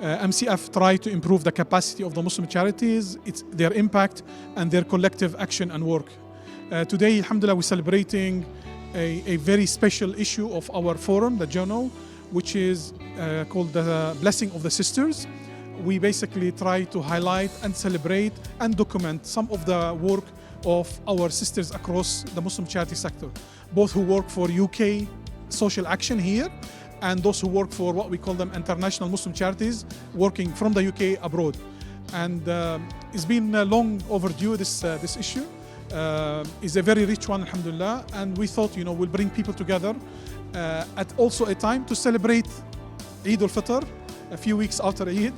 MCF try to improve the capacity of the Muslim charities, their impact and their collective action and work. Today, alhamdulillah, we're celebrating a very special issue of our forum, the journal, which is called the Blessing of the Sisters. We basically try to highlight and celebrate and document some of the work of our sisters across the Muslim charity sector, both who work for UK social action here and those who work for what we call them international Muslim charities working from the UK abroad. And it's been long overdue, this issue. Is a very rich one, alhamdulillah, and we thought, we'll bring people together at also a time to celebrate Eid al-Fitr a few weeks after Eid,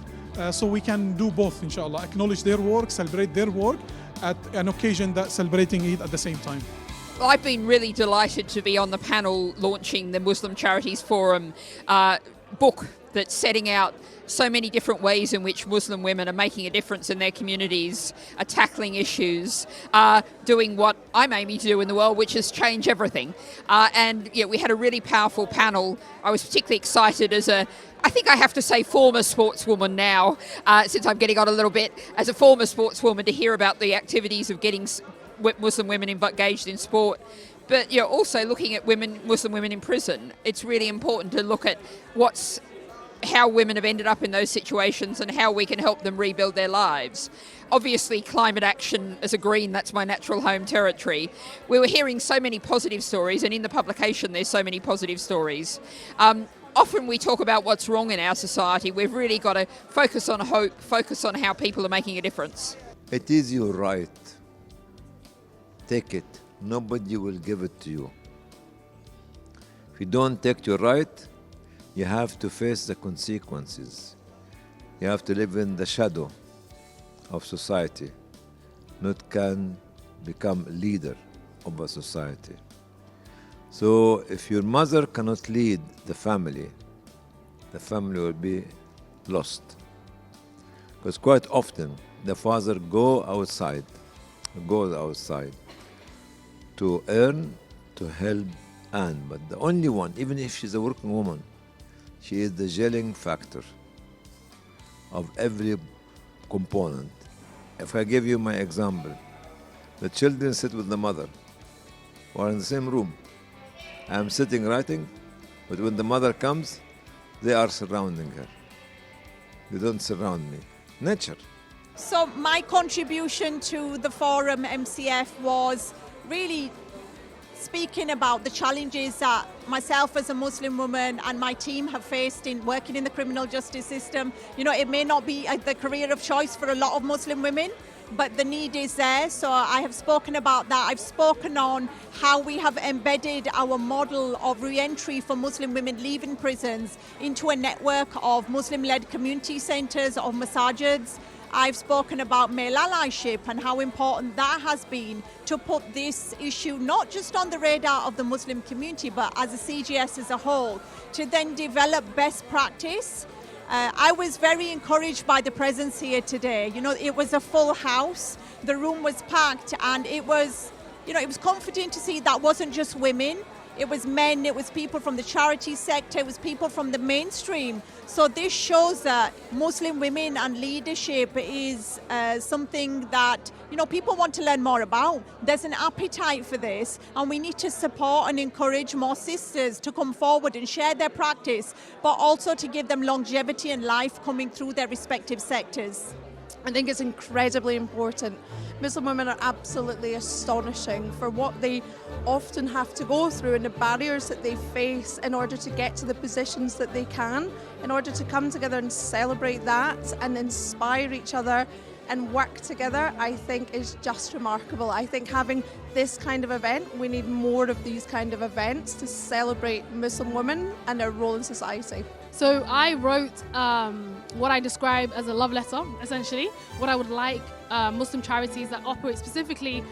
so we can do both, inshallah, acknowledge their work, celebrate their work at an occasion that celebrating Eid at the same time. Well, I've been really delighted to be on the panel launching the Muslim Charities Forum book that's setting out so many different ways in which Muslim women are making a difference in their communities, are tackling issues, doing what I'm aiming to do in the world, which is change everything. And we had a really powerful panel. I was particularly excited as I think I have to say former sportswoman now, since I'm getting on a little bit, as a former sportswoman, to hear about the activities of getting Muslim women engaged in sport. But also looking at Muslim women in prison. It's really important to look at how women have ended up in those situations and how we can help them rebuild their lives. Obviously, climate action as a Green, that's my natural home territory. We were hearing so many positive stories, and in the publication there's so many positive stories. Often we talk about what's wrong in our society. We've really got to focus on hope, focus on how people are making a difference. It is your right. Take it. Nobody will give it to you. If you don't take your right, you have to face the consequences. You have to live in the shadow of society, not can become a leader of a society. So if your mother cannot lead the family will be lost. Because quite often the father goes outside to earn, to help Anne. But the only one, even if she's a working woman, she is the gelling factor of every component. If I give you my example, the children sit with the mother. We're in the same room. I'm sitting writing, but when the mother comes, they are surrounding her. They don't surround me. Nature. So my contribution to the forum MCF was really speaking about the challenges that myself as a Muslim woman and my team have faced in working in the criminal justice system. It may not be the career of choice for a lot of Muslim women, but the need is there. So I have spoken about that. I've spoken on how we have embedded our model of re-entry for Muslim women leaving prisons into a network of Muslim-led community centres, of masajids. I've spoken about male allyship and how important that has been to put this issue not just on the radar of the Muslim community, but as a CGS as a whole, to then develop best practice. I was very encouraged by the presence here today. It was a full house, the room was packed, and it was comforting to see that wasn't just women. It was men, it was people from the charity sector, it was people from the mainstream. So this shows that Muslim women and leadership is something that people want to learn more about. There's an appetite for this, and we need to support and encourage more sisters to come forward and share their practice, but also to give them longevity and life coming through their respective sectors. I think it's incredibly important. Muslim women are absolutely astonishing for what they often have to go through and the barriers that they face in order to get to the positions that they can, in order to come together and celebrate that and inspire each other and work together, I think is just remarkable. I think having this kind of event, we need more of these kind of events to celebrate Muslim women and their role in society. So I wrote what I describe as a love letter, essentially, what I would like Muslim charities that operate specifically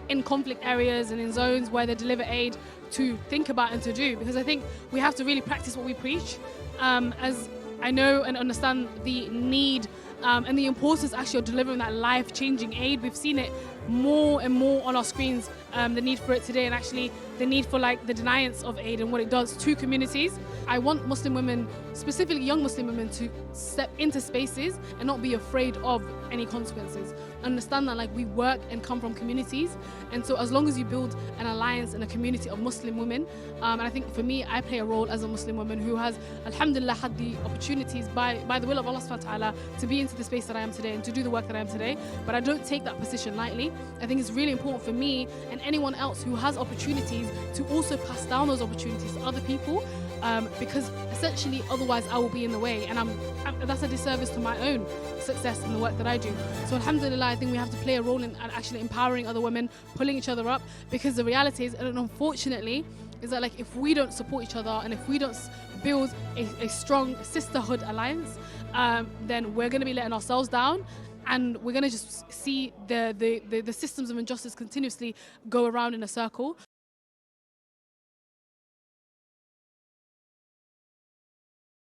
in conflict areas and in zones where they deliver aid to think about and to do, because I think we have to really practice what we preach. As I know and understand the need and the importance actually of delivering that life-changing aid. We've seen it more and more on our screens the need for it today, and actually the need for like the deniance of aid and what it does to communities. I want Muslim women, specifically young Muslim women, to step into spaces and not be afraid of any consequences. Understand that like we work and come from communities, and so as long as you build an alliance and a community of Muslim women, and I think for me, I play a role as a Muslim woman who has, alhamdulillah, had the opportunities by the will of Allah subhanahu wa ta'ala to be into the space that I am today and to do the work that I am today. But I don't take that position lightly. I think it's really important for me and anyone else who has opportunities to also pass down those opportunities to other people, because essentially otherwise I will be in the way, and that's a disservice to my own success in the work that I do. So alhamdulillah, I think we have to play a role in actually empowering other women, pulling each other up, because the reality is, and unfortunately, is that like if we don't support each other and if we don't build a strong sisterhood alliance, then we're going to be letting ourselves down, and we're going to just see the systems of injustice continuously go around in a circle.